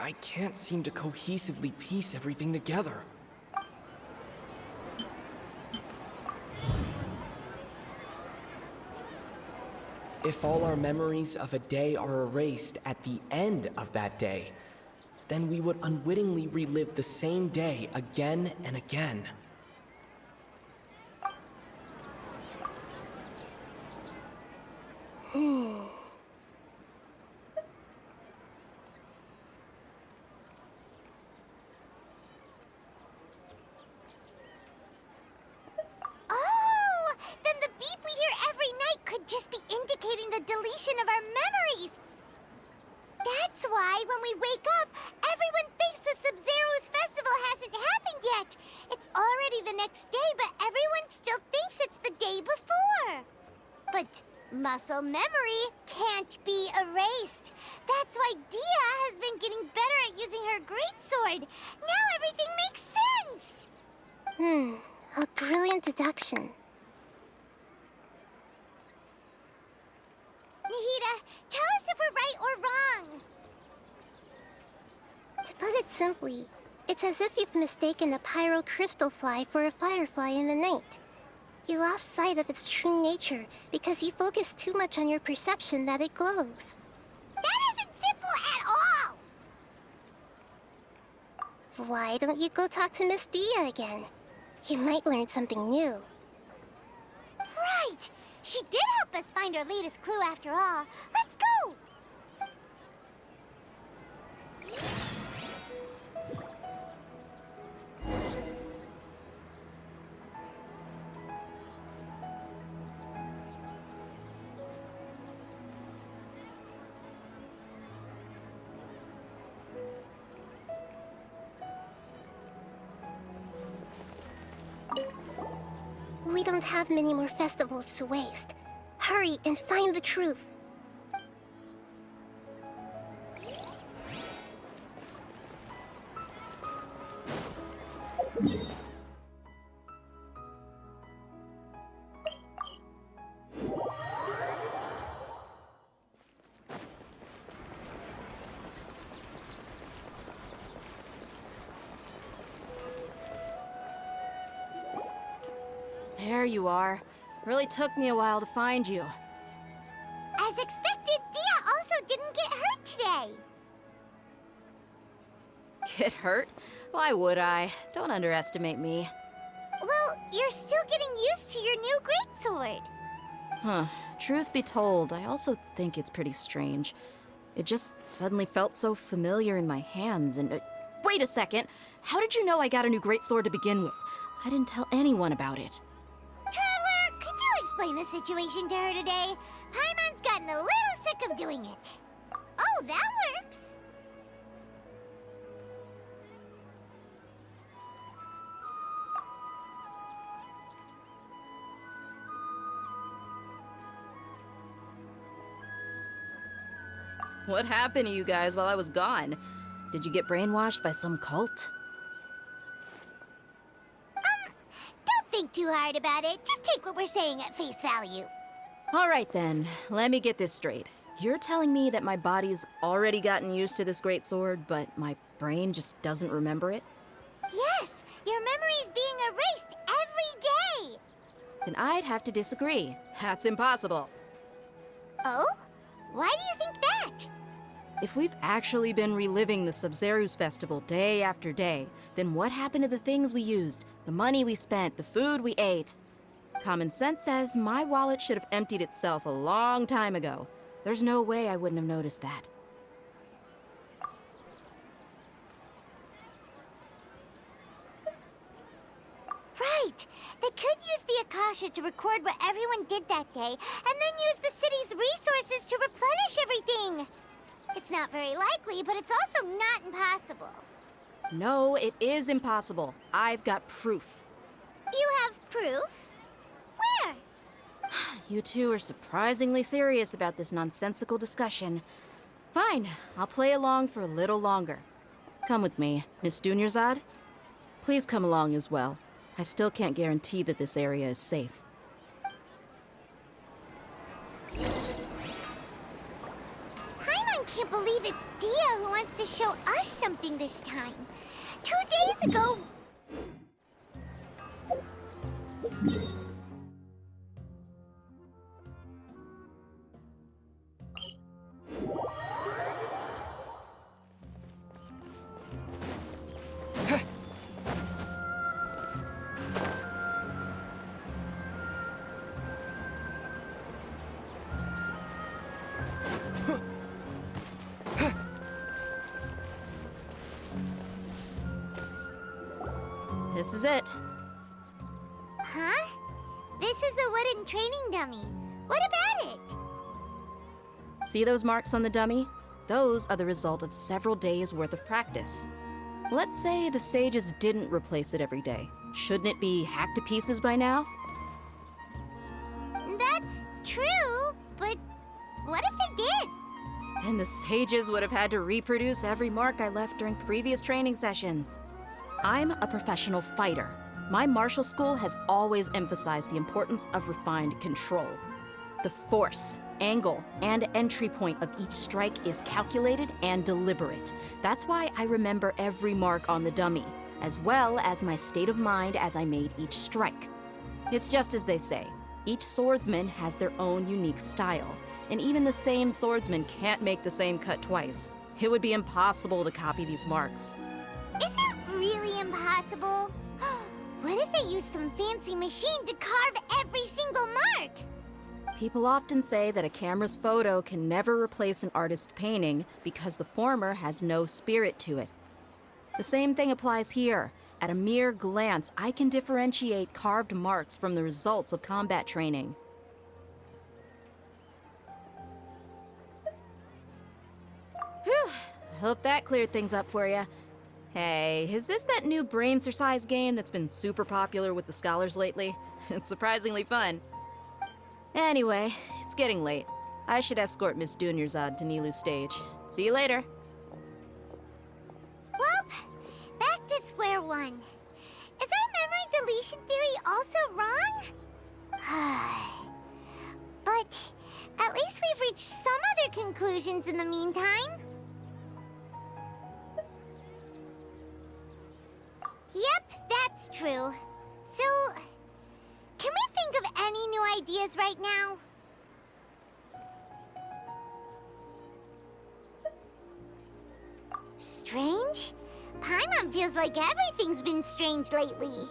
I can't seem to cohesively piece everything together. If all our memories of a day are erased at the end of that day, then we would unwittingly relive the same day again and again. Oh! Then the beep we hear every night could just be indicating the deletion of our memories! That's why when we wake up, everyone thinks the Sub-Zero's festival hasn't happened yet! It's already the next day, but everyone still thinks it's the day before! But muscle memory can't be erased. That's why Dia has been getting better at using her greatsword. Now everything makes sense! A brilliant deduction. Nahida, tell us if we're right or wrong. To put it simply, it's as if you've mistaken a pyro crystal fly for a firefly in the night. You lost sight of its true nature because you focused too much on your perception that it glows. That isn't simple at all! Why don't you go talk to Miss Dia again? You might learn something new. Right! She did help us find our latest clue after all. Let's go! We don't have many more festivals to waste. Hurry and find the truth. There you are. Really took me a while to find you. As expected, Dia also didn't get hurt today. Get hurt? Why would I? Don't underestimate me. Well, you're still getting used to your new greatsword. Huh. Truth be told, I also think it's pretty strange. It just suddenly felt so familiar in my hands and... wait a second! How did you know I got a new greatsword to begin with? I didn't tell anyone about it. Traveler, could you explain the situation to her today? Paimon's gotten a little sick of doing it. Oh, that works. What happened to you guys while I was gone? Did you get brainwashed by some cult? Don't think too hard about it. Just take what we're saying at face value. All right then, let me get this straight. You're telling me that my body's already gotten used to this greatsword, but my brain just doesn't remember it? Yes, your memory's being erased every day. Then I'd have to disagree. That's impossible. Oh? Why do you think that? If we've actually been reliving the Sub-Zero's festival day after day, then what happened to the things we used, the money we spent, the food we ate? Common sense says my wallet should have emptied itself a long time ago. There's no way I wouldn't have noticed that. Right! They could use the Akasha to record what everyone did that day, and then use the city's resources to replenish everything! It's not very likely, but it's also not impossible. No, it is impossible. I've got proof. You have proof? Where? You two are surprisingly serious about this nonsensical discussion. Fine, I'll play along for a little longer. Come with me, Miss Dunyarzad. Please come along as well. I still can't guarantee that this area is safe. Paimon can't believe it's Dia who wants wants to show us something this time. 2 days ago... This is it. Huh? This is a wooden training dummy. What about it? See those marks on the dummy? Those are the result of several days' worth of practice. Let's say the sages didn't replace it every day. Shouldn't it be hacked to pieces by now? That's true, but what if they did? Then the sages would have had to reproduce every mark I left during previous training sessions. I'm a professional fighter. My martial school has always emphasized the importance of refined control. The force, angle, and entry point of each strike is calculated and deliberate. That's why I remember every mark on the dummy, as well as my state of mind as I made each strike. It's just as they say, each swordsman has their own unique style, and even the same swordsman can't make the same cut twice. It would be impossible to copy these marks. Is it really impossible? What if they used some fancy machine to carve every single mark? People often say that a camera's photo can never replace an artist's painting because the former has no spirit to it. The same thing applies here. At a mere glance, I can differentiate carved marks from the results of combat training. Whew, I hope that cleared things up for you. Hey, is this that new brain exercise game that's been super popular with the scholars lately? It's surprisingly fun. Anyway, it's getting late. I should escort Miss Dunyarzad to Nilu's stage. See you later. Well, back to square one. Is our memory deletion theory also wrong? But at least we've reached some other conclusions in the meantime. Yep, that's true. So, can we think of any new ideas right now? Strange? Paimon feels like everything's been strange lately.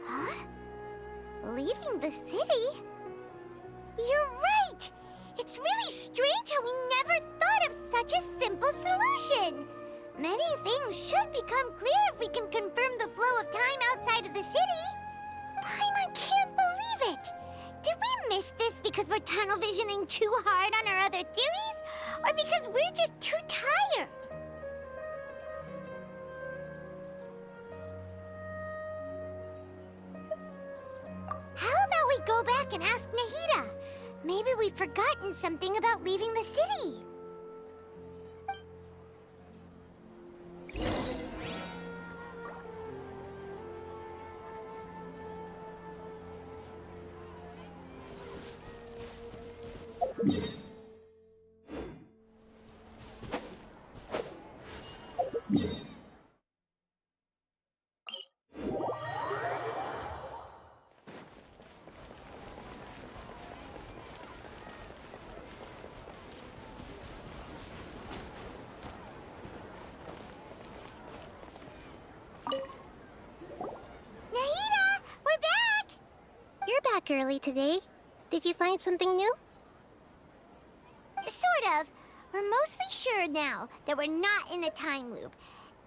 Huh? Leaving the city? You're right! It's really strange how we never thought of such a simple solution! Many things should become clear if we can confirm the flow of time outside of the city. Paimon can't believe it! Did we miss this because we're tunnel visioning too hard on our other theories? Or because we're just too tired? How about we go back and ask Nahida? Maybe we've forgotten something about leaving the city. Early today. Did you find something new? Sort of. We're mostly sure now that we're not in a time loop.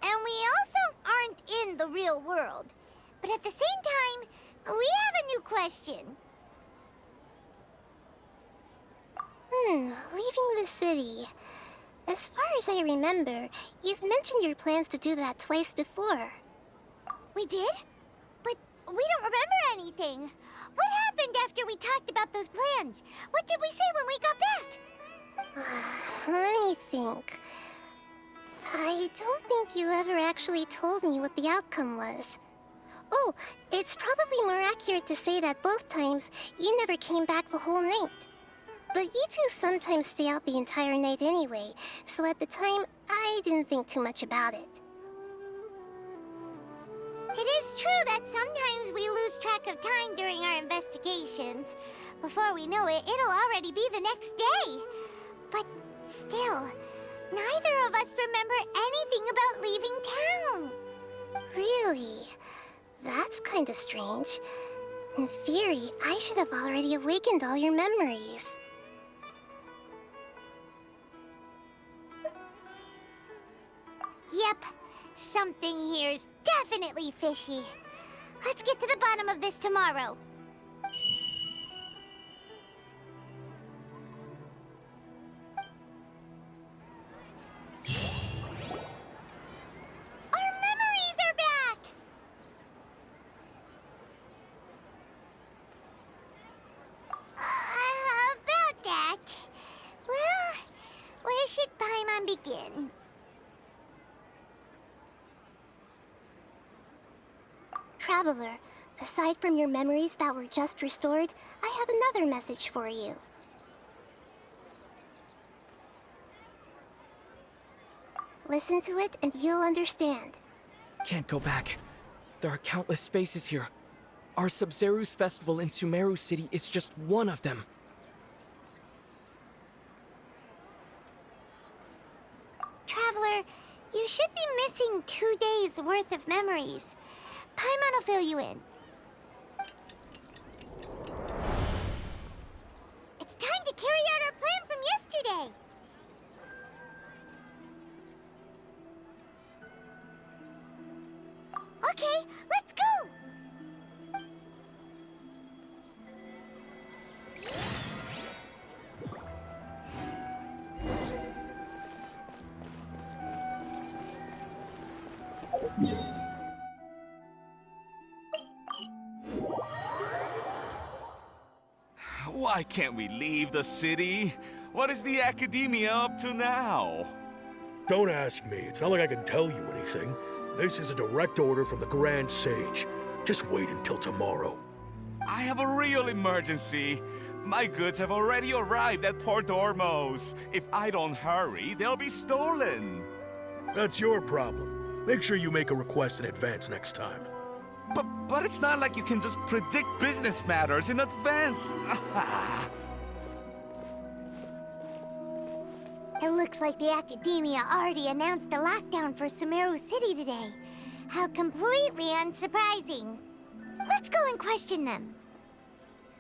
And we also aren't in the real world. But at the same time, we have a new question. Leaving the city. As far as I remember, you've mentioned your plans to do that twice before. We did? But we don't remember anything. What happened after we talked about those plans? What did we say when we got back? Let me think. I don't think you ever actually told me what the outcome was. Oh, it's probably more accurate to say that both times you never came back the whole night. But you two sometimes stay out the entire night anyway, so at the time, I didn't think too much about it. It is true that sometimes we lose track of time during our investigations. Before we know it, it'll already be the next day. But still, neither of us remember anything about leaving town. Really? That's kinda strange. In theory, I should have already awakened all your memories. Yep, something here's definitely fishy. Let's get to the bottom of this tomorrow. Our memories are back! About that. Well, where should Paimon begin? Traveler, aside from your memories that were just restored, I have another message for you. Listen to it and you'll understand. Can't go back. There are countless spaces here. Our Sub-Zeru's festival in Sumeru City is just one of them. Traveler, you should be missing 2 days' worth of memories. Paimon will fill you in. It's time to carry out our plan from yesterday. Okay, let's go! Why can't we leave the city? What is the academia up to now? Don't ask me. It's not like I can tell you anything. This is a direct order from the Grand Sage. Just wait until tomorrow. I have a real emergency. My goods have already arrived at Port Ormos. If I don't hurry, they'll be stolen. That's your problem. Make sure you make a request in advance next time. But it's not like you can just predict business matters in advance. It looks like the Academia already announced a lockdown for Sumeru City today. How completely unsurprising. Let's go and question them.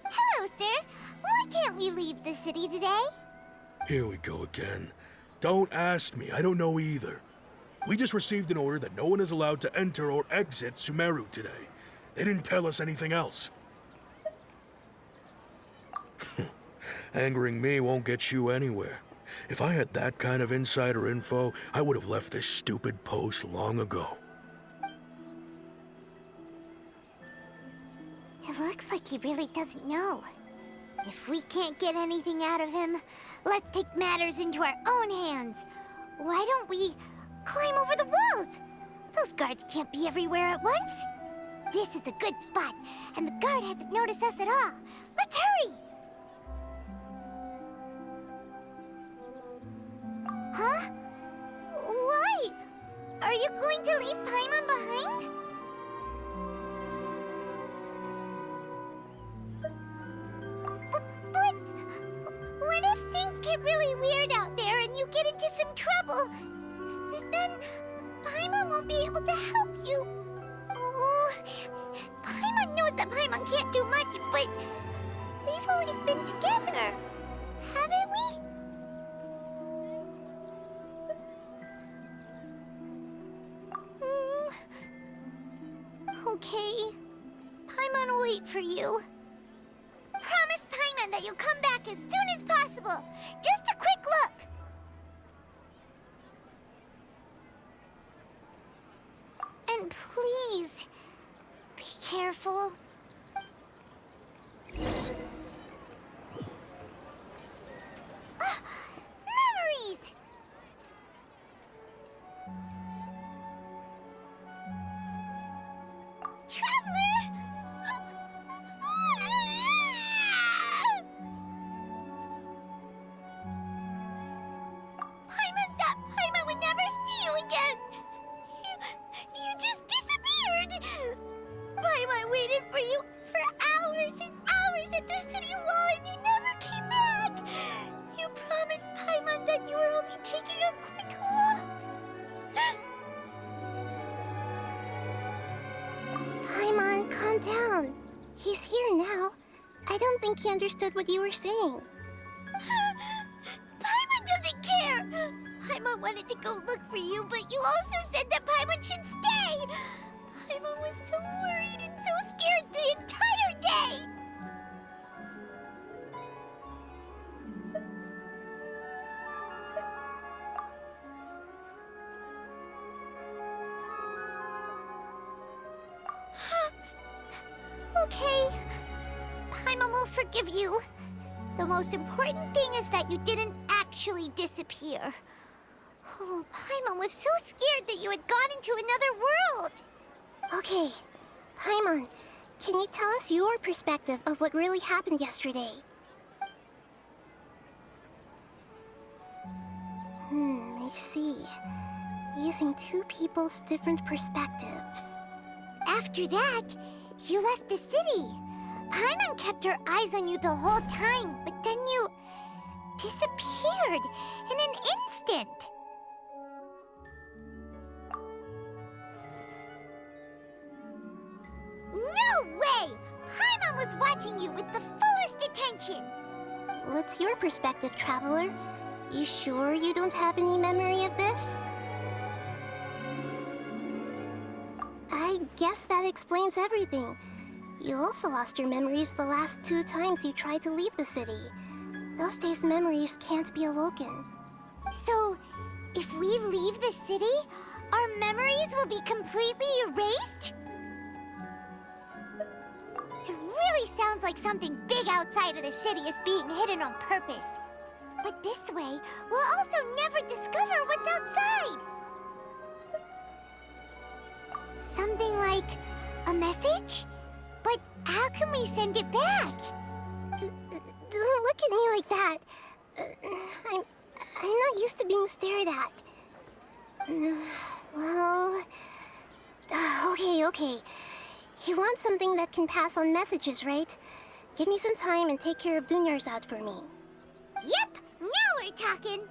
Hello, sir. Why can't we leave the city today? Here we go again. Don't ask me. I don't know either. We just received an order that no one is allowed to enter or exit Sumeru today. They didn't tell us anything else. Angering me won't get you anywhere. If I had that kind of insider info, I would have left this stupid post long ago. It looks like he really doesn't know. If we can't get anything out of him, let's take matters into our own hands. Why don't we climb over the walls? Those guards can't be everywhere at once. This is a good spot, and the guard hasn't noticed us at all. Let's hurry! Huh? Why? Are you going to leave Paimon behind? But what if things get really weird out there and you get into some trouble? Then Paimon won't be able to help you. Oh, Paimon knows that Paimon can't do much, but we've always been together, haven't we? Okay. Paimon will wait for you. Promise Paimon that you'll come back as soon as possible. Just a quick look. And please, be careful. Memories! Traveler! calm down. He's here now. I don't think he understood what you were saying. Paimon doesn't care! Paimon wanted to go look for you, but you also said that Paimon should stay! Paimon was so worried and so scared the entire day! Okay. Paimon will forgive you. The most important thing is that you didn't actually disappear. Oh, Paimon was so scared that you had gone into another world. Okay, Paimon, can you tell us your perspective of what really happened yesterday? I see. Using two people's different perspectives. After that, you left the city. Paimon kept her eyes on you the whole time, but then you disappeared in an instant. No way! Paimon was watching you with the fullest attention. What's your perspective, Traveler? You sure you don't have any memory of this? I guess that explains everything. You also lost your memories the last 2 times you tried to leave the city. Those days' memories can't be awoken. So, if we leave the city, our memories will be completely erased? It really sounds like something big outside of the city is being hidden on purpose. But this way, we'll also never discover what's outside. Something like a message? But how can we send it back? Don't look at me like that. I'm not used to being stared at. Well... Okay. You want something that can pass on messages, right? Give me some time and take care of Dunyarzad for me. Yep, now we're talking.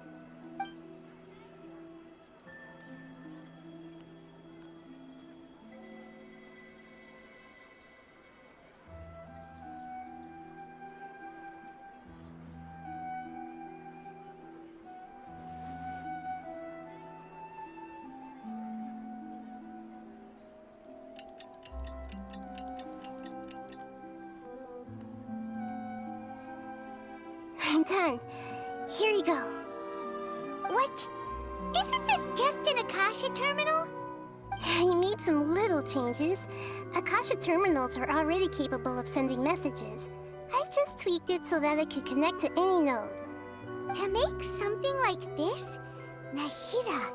I'm done. Here you go. What? Isn't this just an Akasha terminal? I made some little changes. Akasha terminals are already capable of sending messages. I just tweaked it so that it could connect to any node. To make something like this? Nahida,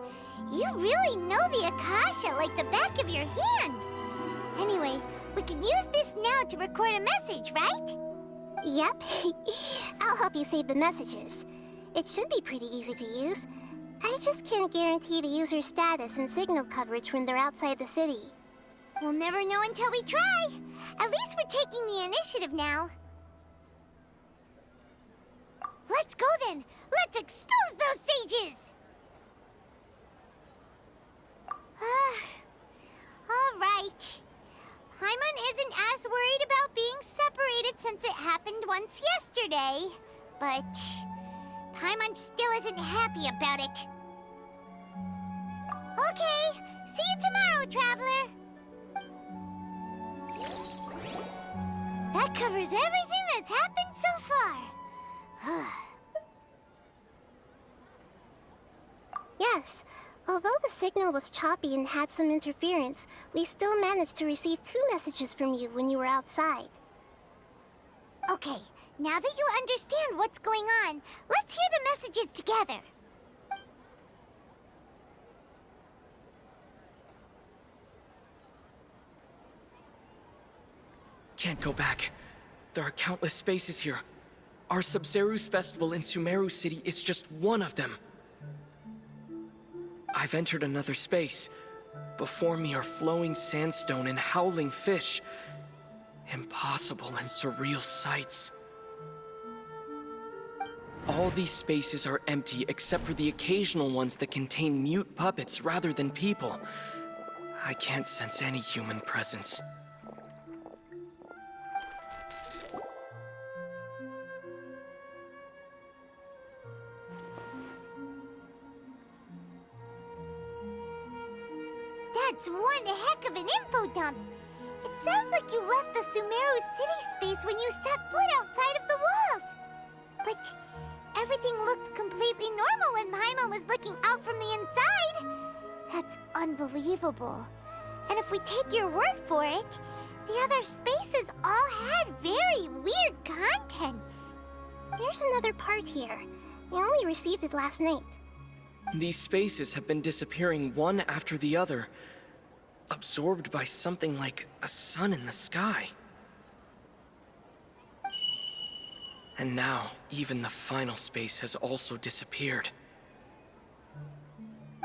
you really know the Akasha like the back of your hand. Anyway, we can use this now to record a message, right? Yep. I'll help you save the messages. It should be pretty easy to use. I just can't guarantee the user's status and signal coverage when they're outside the city. We'll never know until we try. At least we're taking the initiative now. Let's go then. Let's expose those sages. All right. Paimon isn't as worried about being separated since it happened once yesterday. But Paimon still isn't happy about it. Okay, see you tomorrow, Traveler. That covers everything that's happened so far. Yes. Although the signal was choppy and had some interference, we still managed to receive 2 messages from you when you were outside. Okay, now that you understand what's going on, let's hear the messages together. Can't go back. There are countless spaces here. Our Sabzeruz festival in Sumeru City is just one of them. I've entered another space. Before me are flowing sandstone and howling fish. Impossible and surreal sights. All these spaces are empty except for the occasional ones that contain mute puppets rather than people. I can't sense any human presence. That's one heck of an info dump. It sounds like you left the Sumeru city space when you set foot outside of the walls. But everything looked completely normal when Paimon was looking out from the inside. That's unbelievable. And if we take your word for it, the other spaces all had very weird contents. There's another part here. We only received it last night. These spaces have been disappearing one after the other, absorbed by something like a sun in the sky. And now, even the final space has also disappeared.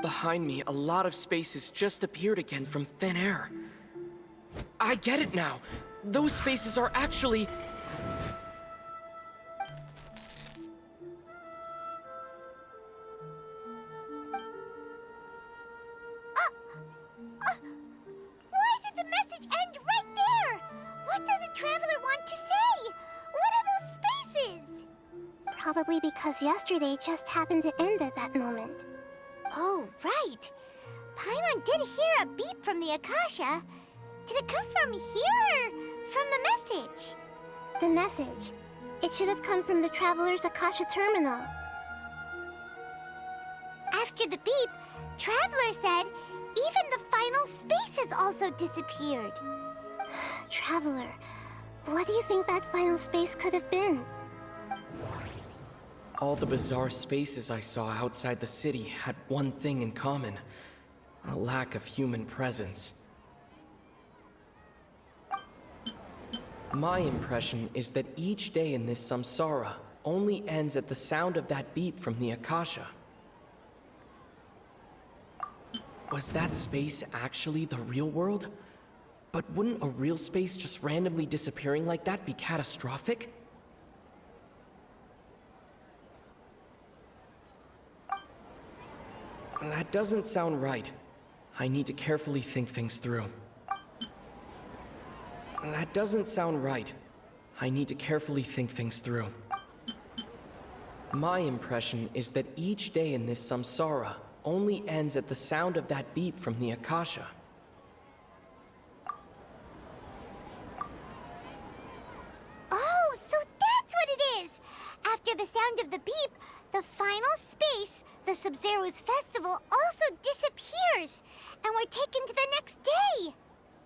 Behind me, a lot of spaces just appeared again from thin air. I get it now! Those spaces are actually... Why did the message end right there? What did the traveler want to say? What are those spaces? Probably because yesterday just happened to end at that moment. Oh, right. Paimon did hear a beep from the Akasha. Did it come from here or from the message? The message. It should have come from the Traveler's Akasha terminal. After the beep, Traveler said even the final spaces also disappeared. Traveler, what do you think that final space could have been? All the bizarre spaces I saw outside the city had one thing in common: a lack of human presence. My impression is that each day in this samsara only ends at the sound of that beep from the Akasha. Was that space actually the real world? But wouldn't a real space just randomly disappearing like that be catastrophic? That doesn't sound right. I need to carefully think things through. That doesn't sound right. I need to carefully think things through. My impression is that each day in this samsara only ends at the sound of that beep from the Akasha. Oh, so that's what it is! After the sound of the beep, the final space, the Sub-Zero's festival, also disappears, and we're taken to the next day.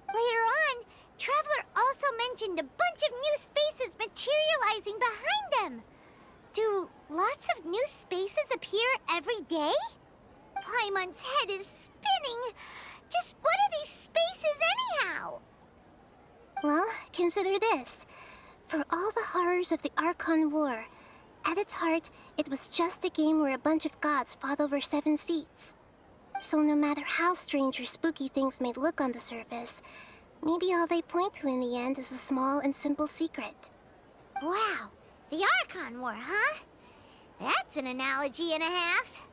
Later on, Traveler also mentioned a bunch of new spaces materializing behind them. Do lots of new spaces appear every day? Paimon's head is spinning. Just what are these spaces anyhow? Well, consider this. For all the horrors of the Archon War, at its heart, it was just a game where a bunch of gods fought over 7 seats. So no matter how strange or spooky things may look on the surface, maybe all they point to in the end is a small and simple secret. Wow, the Archon War, huh? That's an analogy and a half.